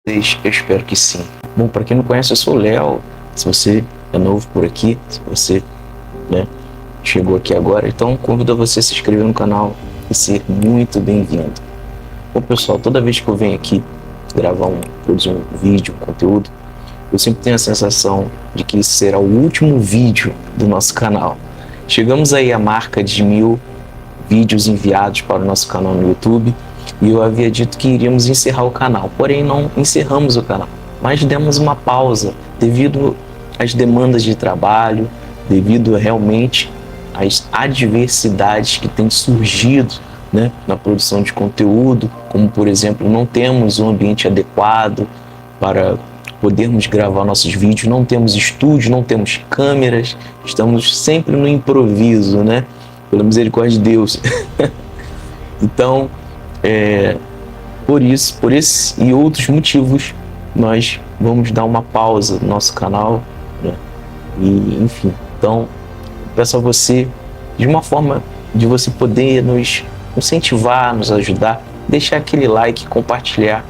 Eu espero que sim. Bom, para quem não conhece, eu sou o Léo. Se você é novo por aqui, se você chegou aqui agora, então convido você a se inscrever no canal e ser muito bem-vindo. Bom, pessoal, toda vez que eu venho aqui produzir um vídeo, um conteúdo, eu sempre tenho a sensação de que esse será o último vídeo do nosso canal. Chegamos aí à marca de 1000 vídeos enviados para o nosso canal no YouTube e eu havia dito que iríamos encerrar o canal, porém não encerramos o canal, mas demos uma pausa devido às demandas de trabalho, devido realmente às adversidades que têm surgido na produção de conteúdo, como por exemplo, não temos um ambiente adequado para podermos gravar nossos vídeos, não temos estúdio, não temos câmeras, estamos sempre no improviso, pela misericórdia de Deus. Então, por esse e outros motivos, nós vamos dar uma pausa no nosso canal, e enfim, então peço a você, de uma forma de você poder nos incentivar, nos ajudar, deixar aquele like, compartilhar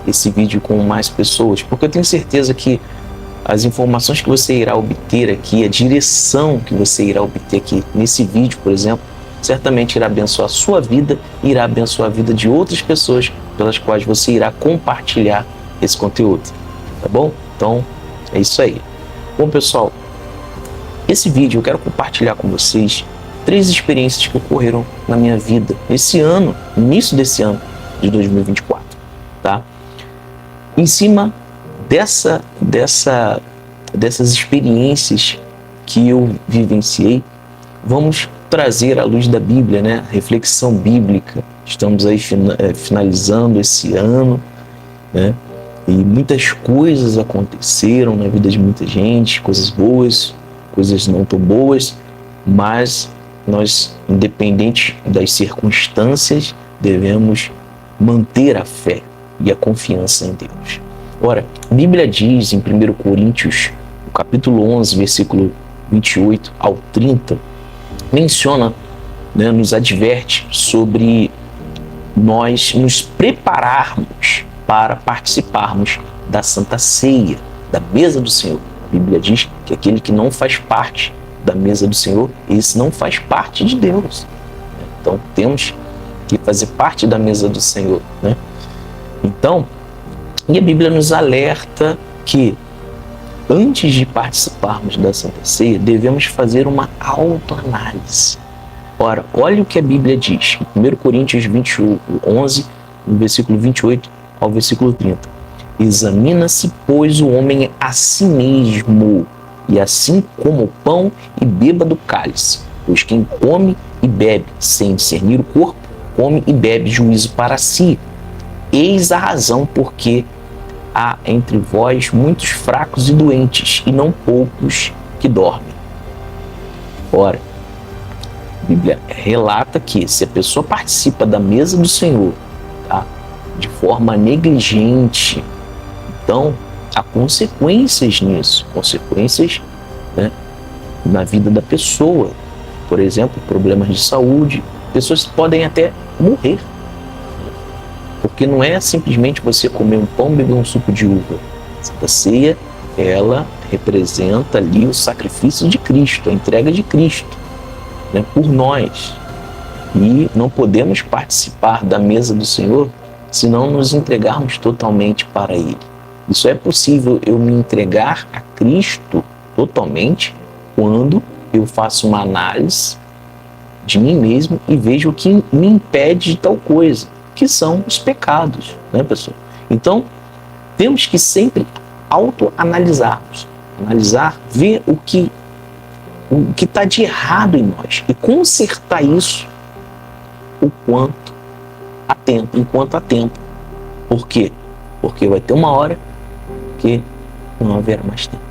esse vídeo com mais pessoas, porque eu tenho certeza que as informações que você irá obter aqui, a direção que você irá obter aqui nesse vídeo, por exemplo, certamente irá abençoar a sua vida e irá abençoar a vida de outras pessoas pelas quais você irá compartilhar esse conteúdo, tá bom? Então, é isso aí. Bom, pessoal, esse vídeo eu quero compartilhar com vocês 3 experiências que ocorreram na minha vida esse ano, início desse ano de 2024, tá? Em cima dessas experiências que eu vivenciei, vamos trazer à luz da Bíblia, reflexão bíblica. Estamos aí finalizando esse ano, e muitas coisas aconteceram na vida de muita gente, coisas boas, coisas não tão boas, mas nós, independente das circunstâncias, devemos manter a fé e a confiança em Deus. Ora, a Bíblia diz em 1 Coríntios, no capítulo 11, versículo 28 ao 30, menciona, nos adverte sobre nós nos prepararmos para participarmos da Santa Ceia, da mesa do Senhor. A Bíblia diz que aquele que não faz parte da mesa do Senhor, esse não faz parte de Deus. Então, temos que fazer parte da mesa do Senhor, Então, e a Bíblia nos alerta que antes de participarmos da Santa Ceia, devemos fazer uma autoanálise. Ora, olha o que a Bíblia diz, em 1 Coríntios 11, no versículo 28 ao versículo 30. Examina-se, pois, o homem a si mesmo, e assim coma o pão e beba do cálice. Pois quem come e bebe sem discernir o corpo, come e bebe juízo para si. Eis a razão porque há entre vós muitos fracos e doentes, e não poucos que dormem. Ora, a Bíblia relata que se a pessoa participa da mesa do Senhor, de forma negligente, então há consequências nisso, consequências na vida da pessoa. Por exemplo, problemas de saúde, pessoas podem até morrer. Porque não é simplesmente você comer um pão e beber um suco de uva. A Santa Ceia, ela representa ali o sacrifício de Cristo, a entrega de Cristo, por nós. E não podemos participar da mesa do Senhor se não nos entregarmos totalmente para Ele. Isso é possível eu me entregar a Cristo totalmente quando eu faço uma análise de mim mesmo e vejo o que me impede de tal coisa, que são os pecados, pessoal? Então, temos que sempre autoanalisarmos, ver o que está de errado em nós e consertar isso enquanto há tempo. Por quê? Porque vai ter uma hora que não haverá mais tempo.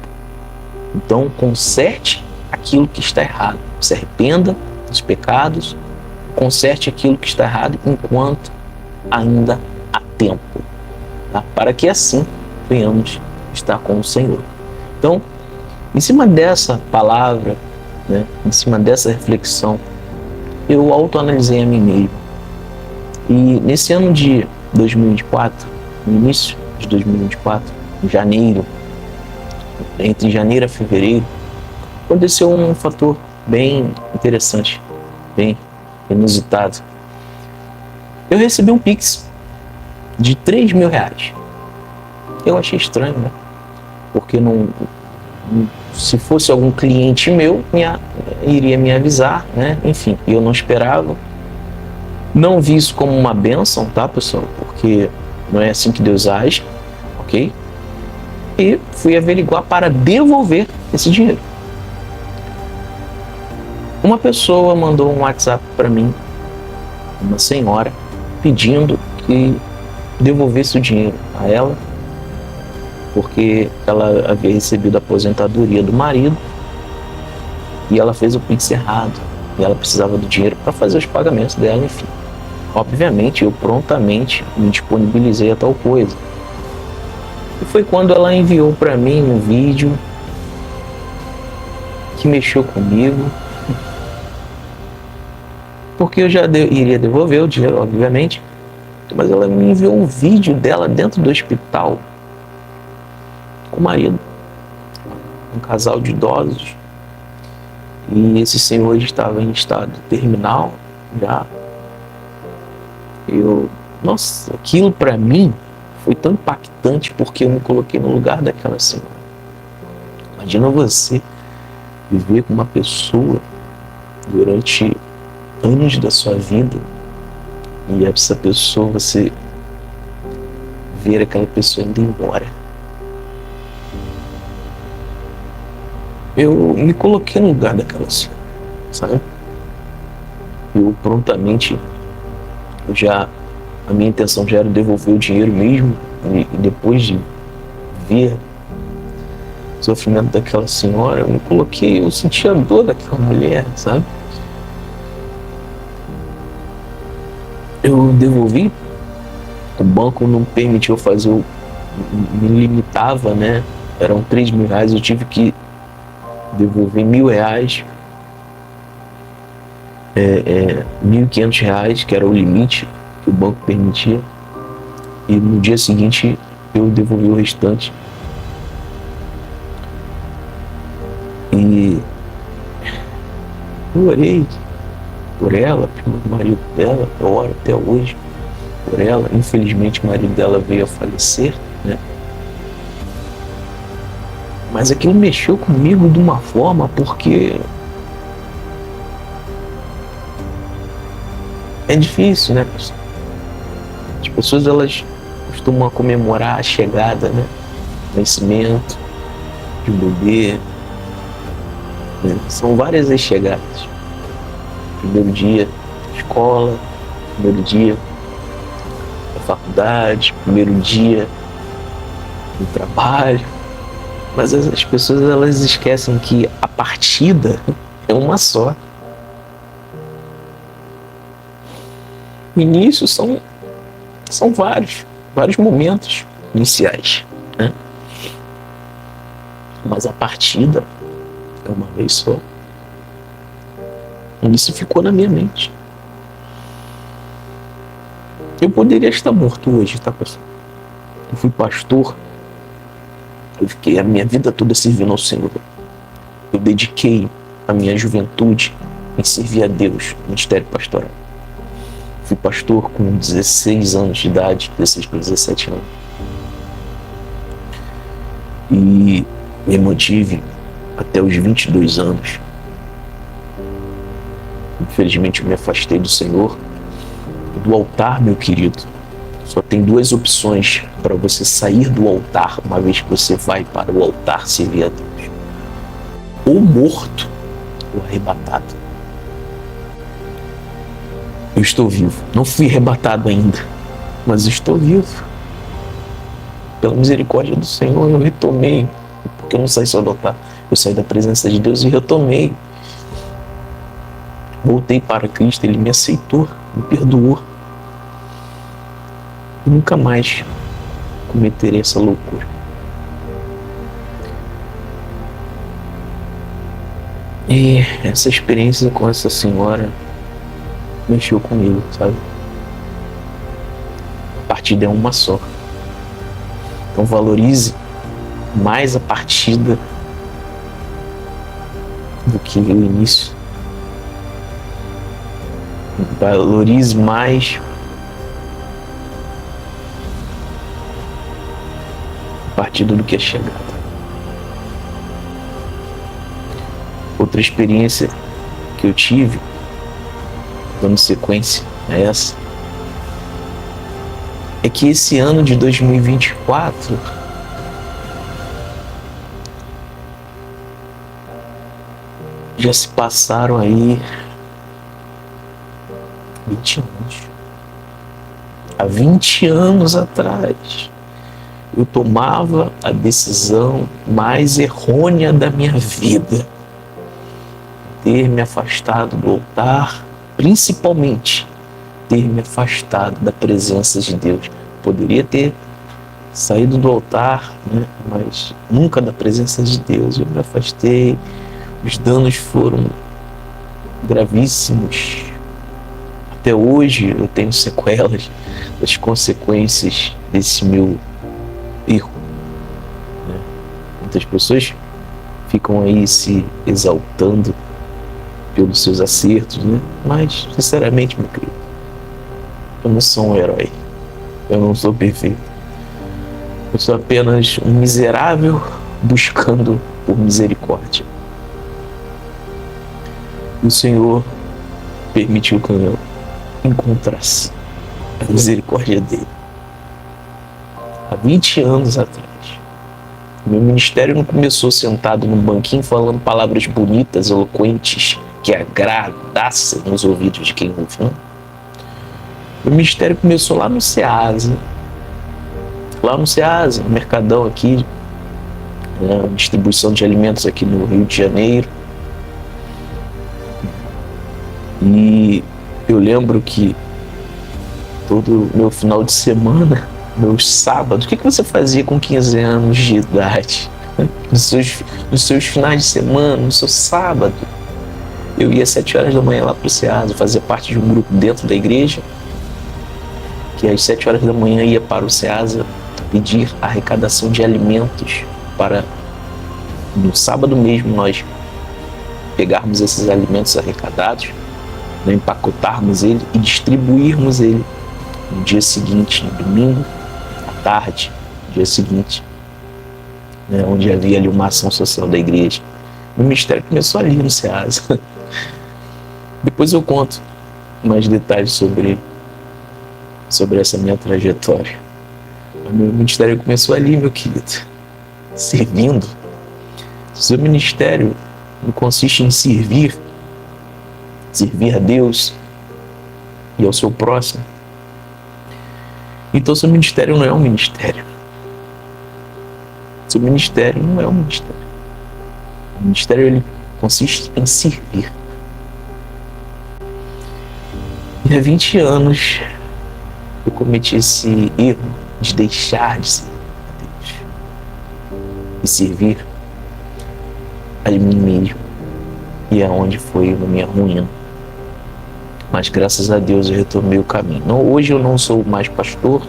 Então, conserte aquilo que está errado, se arrependa dos pecados, conserte aquilo que está errado enquanto ainda há tempo, para que assim venhamos estar com o Senhor. Então, em cima dessa palavra, em cima dessa reflexão, eu autoanalisei a mim mesmo. E nesse ano de 2024, no início de 2024, em janeiro, entre janeiro a fevereiro, aconteceu um fator bem interessante, bem inusitado. Eu recebi um Pix de R$3.000. Eu achei estranho, né? Porque não, se fosse algum cliente meu, iria me avisar, né? Enfim, eu não esperava. Não vi isso como uma bênção, tá, pessoal? Porque não é assim que Deus age, ok? E fui averiguar para devolver esse dinheiro. Uma pessoa mandou um WhatsApp para mim, uma senhora, pedindo que devolvesse o dinheiro a ela, porque ela havia recebido a aposentadoria do marido e ela fez o Pix errado e ela precisava do dinheiro para fazer os pagamentos dela, enfim. Obviamente, eu prontamente me disponibilizei a tal coisa. E foi quando ela enviou para mim um vídeo que mexeu comigo, porque eu já iria devolver o dinheiro, obviamente, mas ela me enviou um vídeo dela dentro do hospital com o marido, um casal de idosos, e esse senhor estava em estado terminal já. Nossa, aquilo para mim foi tão impactante porque eu me coloquei no lugar daquela senhora. Imagina você viver com uma pessoa durante anos da sua vida e essa pessoa, você ver aquela pessoa indo embora. Eu me coloquei no lugar daquela senhora, sabe? Eu prontamente, a minha intenção já era devolver o dinheiro mesmo, e depois de ver o sofrimento daquela senhora, eu me coloquei, eu senti a dor daquela mulher, sabe? Eu devolvi, o banco não permitiu fazer, me limitava, né? Eram R$3.000, eu tive que devolver R$1.000, R$1.500, que era o limite que o banco permitia, e no dia seguinte eu devolvi o restante. E eu orei por ela, pelo marido dela, eu oro até hoje por ela. Infelizmente o marido dela veio a falecer, né? Mas aquilo mexeu comigo de uma forma, porque é difícil, né, pessoal? As pessoas, elas costumam comemorar a chegada, né? O nascimento de um bebê, né? São várias as chegadas. Primeiro dia da escola, primeiro dia da faculdade, primeiro dia do trabalho. Mas as pessoas, elas esquecem que a partida é uma só. O início são vários momentos iniciais, né? Mas a partida é uma vez só. E isso ficou na minha mente. Eu poderia estar morto hoje, tá, pessoal? Eu fui pastor, eu fiquei a minha vida toda servindo ao Senhor. Eu dediquei a minha juventude em servir a Deus no ministério pastoral. Fui pastor com 16 anos de idade, 16 para 17 anos. E me mantive até os 22 anos. Infelizmente eu me afastei do Senhor. Do altar, meu querido, só tem duas opções para você sair do altar, uma vez que você vai para o altar servir a Deus: ou morto ou arrebatado. Eu estou vivo, não fui arrebatado ainda, mas estou vivo. Pela misericórdia do Senhor, eu retomei, porque eu não saí só do altar, eu saí da presença de Deus e retomei. Voltei para Cristo, Ele me aceitou, me perdoou. E nunca mais cometerei essa loucura. E essa experiência com essa senhora mexeu comigo, sabe? A partida é uma só. Então valorize mais a partida do que o início. Valorize mais a partida do que a chegada. Outra experiência que eu tive, dando sequência a essa, é que esse ano de 2024 já se passaram aí 20 anos. Há 20 anos atrás, eu tomava a decisão mais errônea da minha vida, ter me afastado do altar, principalmente ter me afastado da presença de Deus. Poderia ter saído do altar, né? Mas nunca da presença de Deus. Eu me afastei, os danos foram gravíssimos. Até hoje eu tenho sequelas das consequências desse meu erro, né? Muitas pessoas ficam aí se exaltando pelos seus acertos, né? Mas, sinceramente, meu querido, eu não sou um herói. Eu não sou perfeito. Eu sou apenas um miserável buscando por misericórdia. O Senhor permitiu que eu encontrasse a misericórdia dele. Há 20 anos atrás. Meu ministério não começou sentado num banquinho falando palavras bonitas, eloquentes, que agradassem nos ouvidos de quem ouve, não? Meu ministério começou lá no Ceasa. Lá no Ceasa, no Mercadão aqui, né, distribuição de alimentos aqui no Rio de Janeiro. E eu lembro que todo meu final de semana, meus sábados, o que você fazia com 15 anos de idade? Nos seus finais de semana, no seu sábado, eu ia às 7 horas da manhã lá para o Ceasa, fazia parte de um grupo dentro da igreja, que às 7 horas da manhã ia para o Ceasa pedir arrecadação de alimentos para, no sábado mesmo, nós pegarmos esses alimentos arrecadados, né, empacotarmos ele e distribuirmos ele no dia seguinte, no domingo, à tarde, no dia seguinte, né, onde havia ali uma ação social da igreja. O ministério começou ali no Ceasa. Depois eu conto mais detalhes sobre essa minha trajetória. O meu ministério começou ali, meu querido, servindo. Seu ministério não consiste em servir a Deus e ao seu próximo. Então seu ministério não é um ministério. Seu ministério não é um ministério. O ministério, ele consiste em servir. E há 20 anos eu cometi esse erro de deixar de servir a Deus e servir a mim mesmo. E é onde foi a minha ruína. Mas graças a Deus eu retomei o caminho. Hoje eu não sou mais pastor,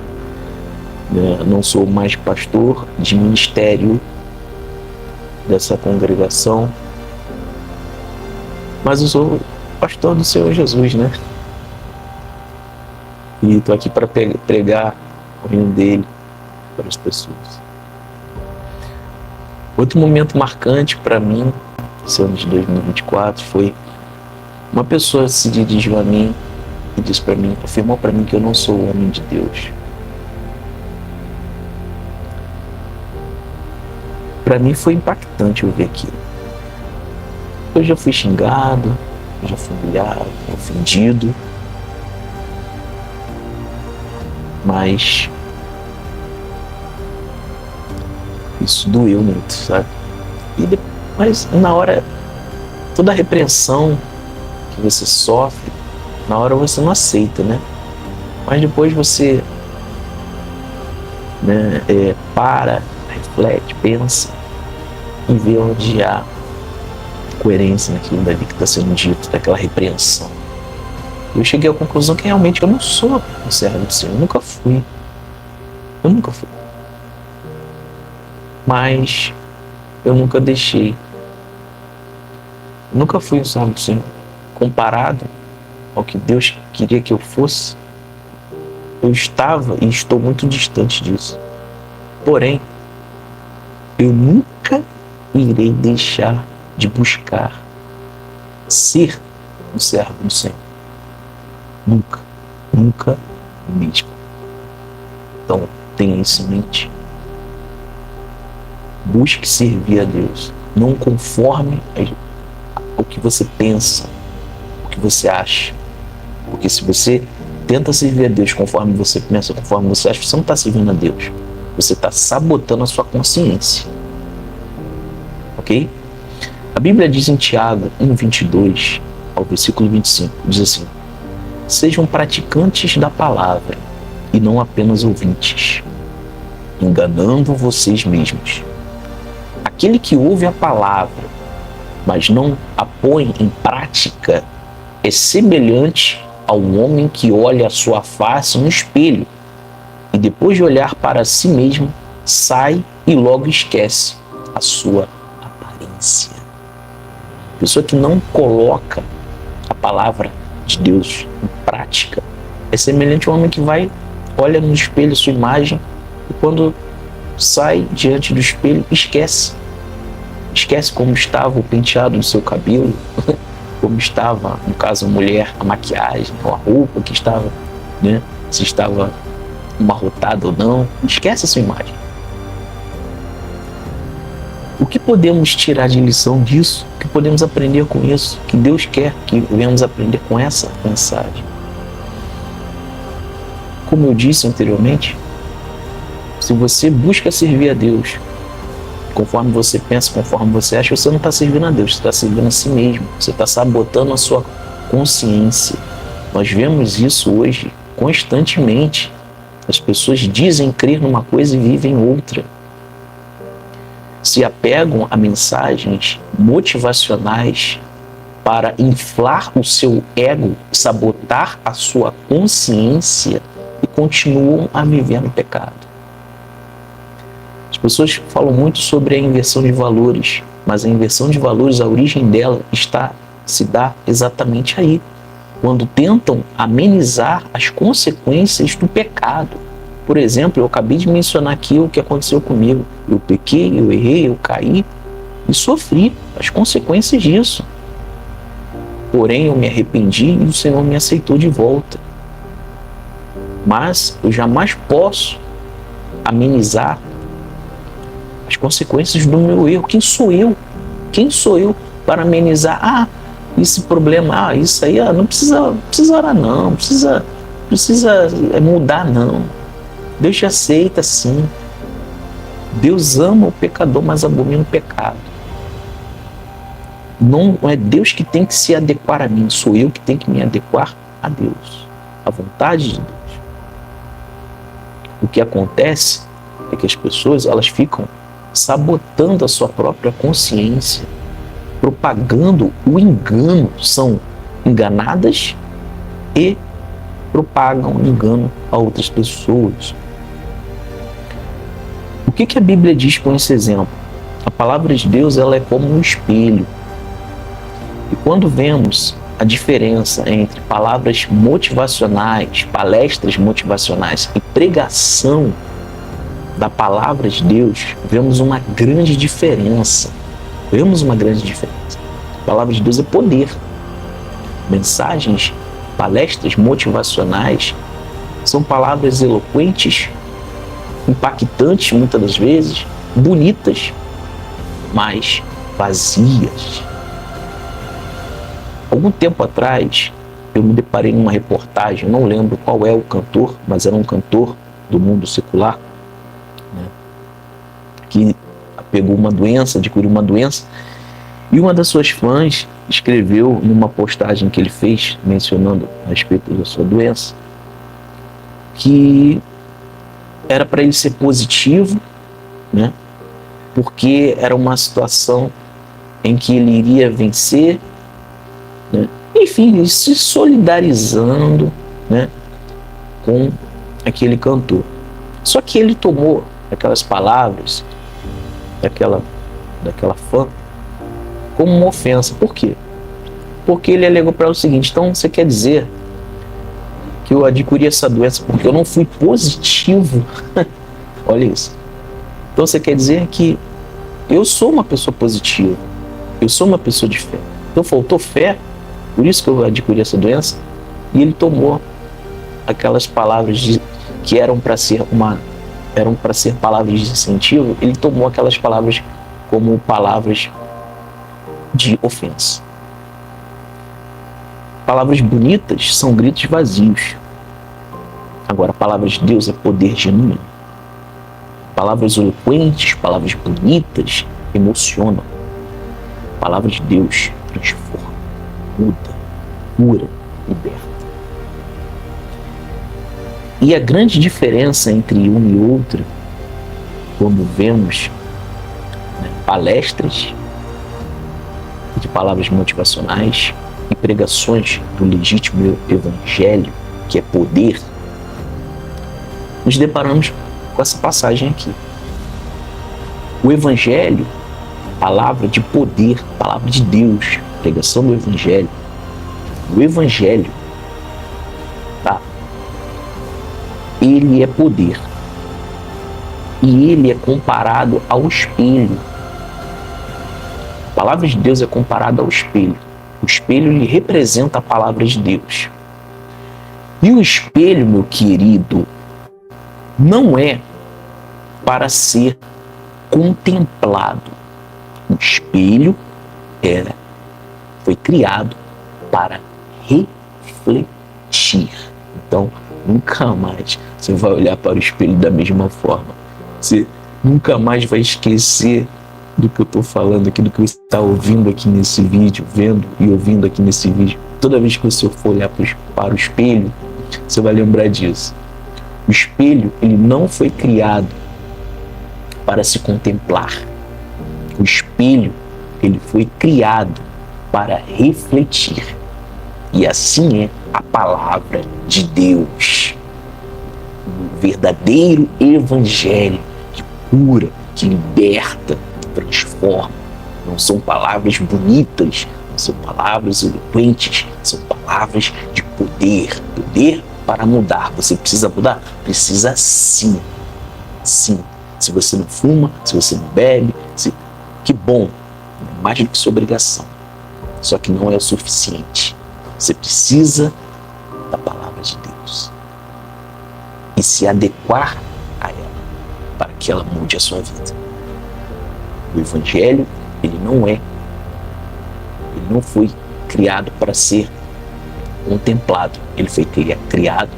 né? Não sou mais pastor de ministério dessa congregação, mas eu sou pastor do Senhor Jesus, né? E estou aqui para pregar o reino dele para as pessoas. Outro momento marcante para mim, esse ano de 2024, foi uma pessoa se dirigiu a mim e disse para mim, afirmou para mim que eu não sou o homem de Deus. Para mim foi impactante eu ver aquilo. Eu já fui xingado, eu já fui humilhado, ofendido, mas isso doeu muito, sabe? Mas na hora, toda a repreensão que você sofre, na hora você não aceita, né? Mas depois você, né, para, reflete, pensa e vê onde há coerência naquilo dali que está sendo dito, daquela repreensão. Eu cheguei à conclusão que realmente eu não sou um servo do Senhor, eu nunca fui. mas eu nunca deixei. Nunca fui um servo do Senhor. Comparado ao que Deus queria que eu fosse, eu estava e estou muito distante disso. Porém, eu nunca irei deixar de buscar ser um servo do Senhor. Nunca, nunca mesmo. Então, tenha isso em mente. Busque servir a Deus, não conforme o que você pensa, o que você acha. Porque se você tenta servir a Deus conforme você pensa, conforme você acha, você não está servindo a Deus. Você está sabotando a sua consciência. Ok? A Bíblia diz em Tiago 1:22 ao versículo 25, diz assim: sejam praticantes da palavra e não apenas ouvintes, enganando vocês mesmos. Aquele que ouve a palavra, mas não a põe em prática, é semelhante ao homem que olha a sua face no espelho e depois de olhar para si mesmo, sai e logo esquece a sua aparência. Pessoa que não coloca a palavra de Deus em prática é semelhante ao homem que olha no espelho sua imagem e quando sai diante do espelho, esquece como estava o penteado no seu cabelo, como estava, no caso a mulher, a maquiagem, ou a roupa que estava, né, se estava amarrotada ou não. Esquece a sua imagem. O que podemos tirar de lição disso? O que podemos aprender com isso? Que Deus quer que venhamos aprender com essa mensagem? Como eu disse anteriormente, se você busca servir a Deus conforme você pensa, conforme você acha, você não está servindo a Deus, você está servindo a si mesmo, você está sabotando a sua consciência. Nós vemos isso hoje constantemente. As pessoas dizem crer numa coisa e vivem outra. Se apegam a mensagens motivacionais para inflar o seu ego, sabotar a sua consciência e continuam a viver no pecado. As pessoas falam muito sobre a inversão de valores, mas a inversão de valores, a origem dela se dá exatamente aí, quando tentam amenizar as consequências do pecado. Por exemplo, eu acabei de mencionar aqui o que aconteceu comigo. Eu pequei, eu errei, eu caí e sofri as consequências disso. Porém, eu me arrependi e o Senhor me aceitou de volta. Mas eu jamais posso amenizar as consequências do meu erro. Quem sou eu? Quem sou eu para amenizar? Esse problema, isso aí, não precisa orar não, não precisa mudar não. Deus te aceita sim. Deus ama o pecador, mas abomina o pecado. Não é Deus que tem que se adequar a mim, sou eu que tenho que me adequar a Deus, à vontade de Deus. O que acontece é que as pessoas elas ficam sabotando a sua própria consciência, propagando o engano, são enganadas e propagam o engano a outras pessoas. O que a Bíblia diz com esse exemplo? A palavra de Deus ela é como um espelho. E quando vemos a diferença entre palavras motivacionais, palestras motivacionais e pregação da palavra de Deus, vemos uma grande diferença. A palavra de Deus é poder. Mensagens, palestras motivacionais são palavras eloquentes, impactantes muitas das vezes, bonitas, mas vazias. Algum tempo atrás, eu me deparei numa reportagem, não lembro qual é o cantor, mas era um cantor do mundo secular, né, que pegou uma doença, adquiriu uma doença, e uma das suas fãs escreveu numa postagem que ele fez, mencionando a respeito da sua doença, que era para ele ser positivo, né, porque era uma situação em que ele iria vencer, né, enfim, se solidarizando, né, com aquele cantor. Só que ele tomou aquelas palavras daquela fã como uma ofensa. Por quê? Porque ele alegou para ela o seguinte: então você quer dizer que eu adquiri essa doença porque eu não fui positivo? Olha isso. Então você quer dizer que eu sou uma pessoa positiva, eu sou uma pessoa de fé. Então faltou fé, por isso que eu adquiri essa doença? E ele tomou aquelas palavras que eram para ser palavras de incentivo, ele tomou aquelas palavras como palavras de ofensa. Palavras bonitas são gritos vazios. Agora, palavras de Deus é poder genuíno. Palavras eloquentes, palavras bonitas, emocionam. Palavras de Deus transforma, muda, cura, liberta. E a grande diferença entre uma e outra, quando vemos palestras de palavras motivacionais e pregações do legítimo evangelho, que é poder, nos deparamos com essa passagem aqui. O evangelho, palavra de poder, palavra de Deus, pregação do evangelho. O evangelho, tá? Ele é poder. E ele é comparado ao espelho. A palavra de Deus é comparada ao espelho. O espelho lhe representa a palavra de Deus. E o espelho, meu querido, não é para ser contemplado. O espelho foi criado para refletir. Então, nunca mais você vai olhar para o espelho da mesma forma. Você nunca mais vai esquecer do que eu estou falando aqui, do que você está ouvindo aqui nesse vídeo, vendo e ouvindo aqui nesse vídeo. Toda vez que você for olhar para o espelho, você vai lembrar disso. O espelho, ele não foi criado para se contemplar. O espelho, ele foi criado para refletir. E assim é a palavra de Deus. O verdadeiro evangelho que cura, que liberta, que transforma. Não são palavras bonitas, não são palavras eloquentes, são palavras de poder. Poder para mudar. Você precisa mudar? Precisa sim. Sim. Se você não fuma, se você não bebe, que bom. É mais do que sua obrigação. Só que não é o suficiente. Você precisa da palavra de Deus e se adequar a ela para que ela mude a sua vida. O evangelho, ele não foi criado para ser contemplado. Ele foi criado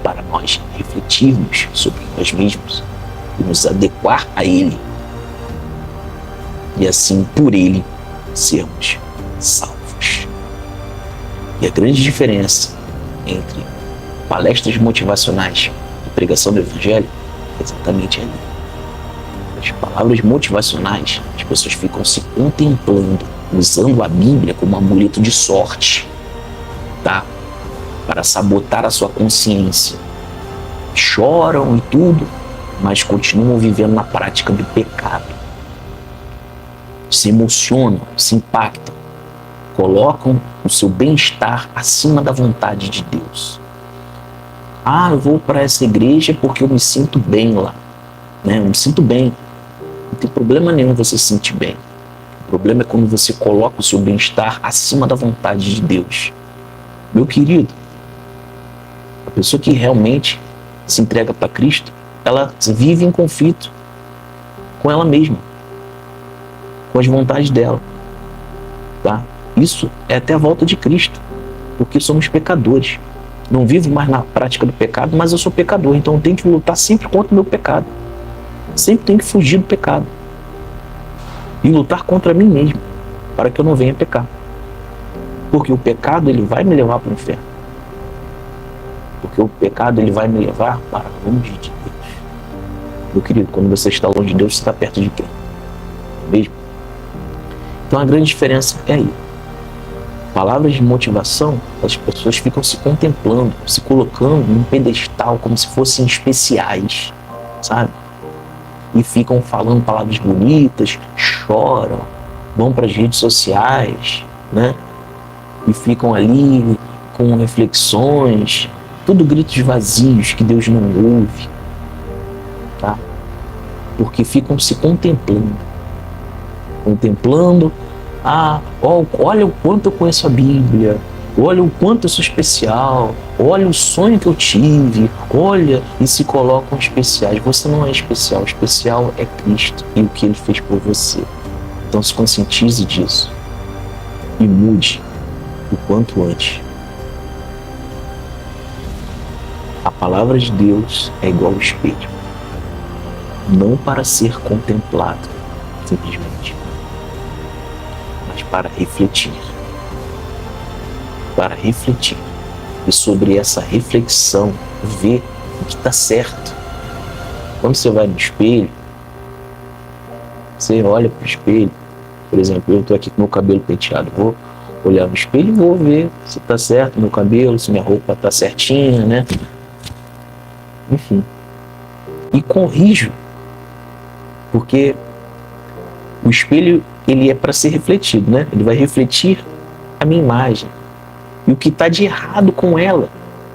para nós refletirmos sobre nós mesmos e nos adequar a ele. E assim, por ele, sermos salvos. E a grande diferença entre palestras motivacionais e pregação do evangelho é exatamente ali. As palavras motivacionais, as pessoas ficam se contemplando, usando a Bíblia como um amuleto de sorte, tá? Para sabotar a sua consciência. Choram e tudo, mas continuam vivendo na prática do pecado. Se emocionam, se impactam, colocam o seu bem-estar acima da vontade de Deus. Ah, eu vou para essa igreja porque eu me sinto bem lá. Eu me sinto bem. Não tem problema nenhum você se sentir bem. O problema é quando você coloca o seu bem-estar acima da vontade de Deus. Meu querido, a pessoa que realmente se entrega para Cristo, ela vive em conflito com ela mesma, com as vontades dela, tá? Isso é até a volta de Cristo, porque somos pecadores. Não vivo mais na prática do pecado, mas eu sou pecador, então eu tenho que lutar sempre contra o meu pecado. Sempre tenho que fugir do pecado e lutar contra mim mesmo, para que eu não venha pecar. Porque o pecado, ele vai me levar para o inferno. Porque o pecado, ele vai me levar para longe de Deus. Meu querido, quando você está longe de Deus, você está perto de quem? Mesmo? Então a grande diferença é aí. Palavras de motivação, as pessoas ficam se contemplando, se colocando num pedestal como se fossem especiais, sabe? e ficam falando palavras bonitas, choram, vão para as redes sociais, né? E ficam ali com reflexões, tudo gritos vazios que Deus não ouve, tá? Porque ficam se contemplando, olha o quanto eu conheço a Bíblia, olha o quanto eu sou especial, olha o sonho que eu tive, olha, e se colocam especiais. Você não é especial, o especial é Cristo e o que Ele fez por você. Então se conscientize disso e mude o quanto antes. A palavra de Deus é igual ao espelho, não para ser contemplado simplesmente, mas para refletir. Para refletir. E sobre essa reflexão, ver o que está certo. Quando você vai no espelho, você olha para o espelho, por exemplo, eu estou aqui com meu cabelo penteado, vou olhar no espelho e vou ver se está certo meu cabelo, se minha roupa está certinha, né? Enfim. E corrijo, porque o espelho, ele é para ser refletido, né? Ele vai refletir a minha imagem e o que está de errado com ela,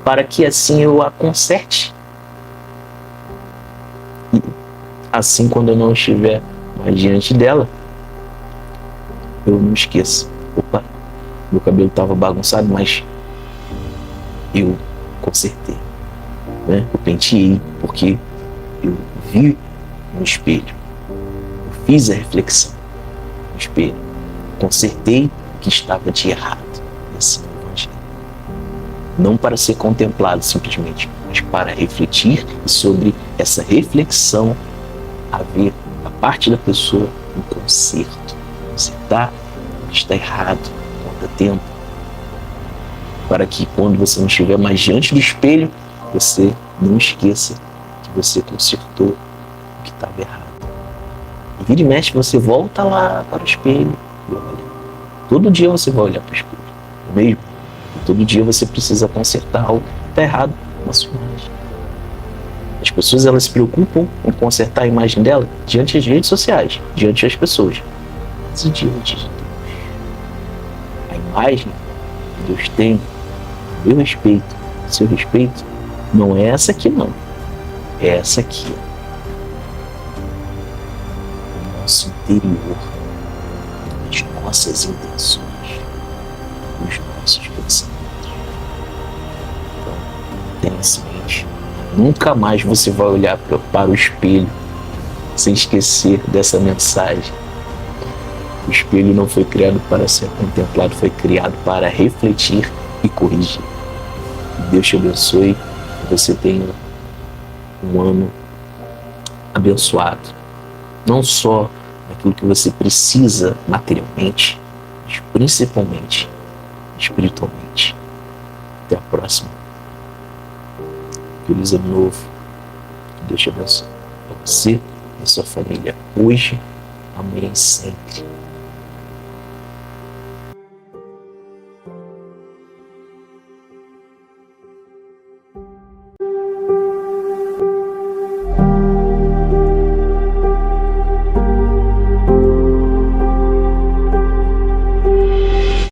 para que assim eu a conserte. E assim, quando eu não estiver mais diante dela, eu não esqueça. Opa, meu cabelo estava bagunçado, mas eu consertei, né? Eu penteei porque eu vi no espelho, eu fiz a reflexão no espelho, consertei o que estava de errado nesse evangelho. Não para ser contemplado simplesmente, mas para refletir, e sobre essa reflexão haver a parte da pessoa um conserto, consertar o que está errado, quanto tempo, para que quando você não estiver mais diante do espelho, você não esqueça que você consertou o que estava errado. E vira e mexe, você volta lá para o espelho e olha. Todo dia você vai olhar para o espelho, não é mesmo? E todo dia você precisa consertar algo que está errado na sua imagem. As pessoas, elas se preocupam em consertar a imagem dela diante das redes sociais, diante das pessoas, mas e diante de Deus. A imagem que Deus tem, meu respeito, seu respeito, não é essa aqui não, é essa aqui. O nosso interior, as nossas intenções, os nossos pensamentos. Então, tenha em mente, nunca mais você vai olhar para o espelho sem esquecer dessa mensagem. O espelho não foi criado para ser contemplado, foi criado para refletir e corrigir. Deus te abençoe, que você tenha um ano abençoado. Não só naquilo que você precisa materialmente, mas principalmente espiritualmente. Até a próxima. Feliz ano novo. Que Deus te abençoe. A você e a sua família, hoje, amanhã e sempre.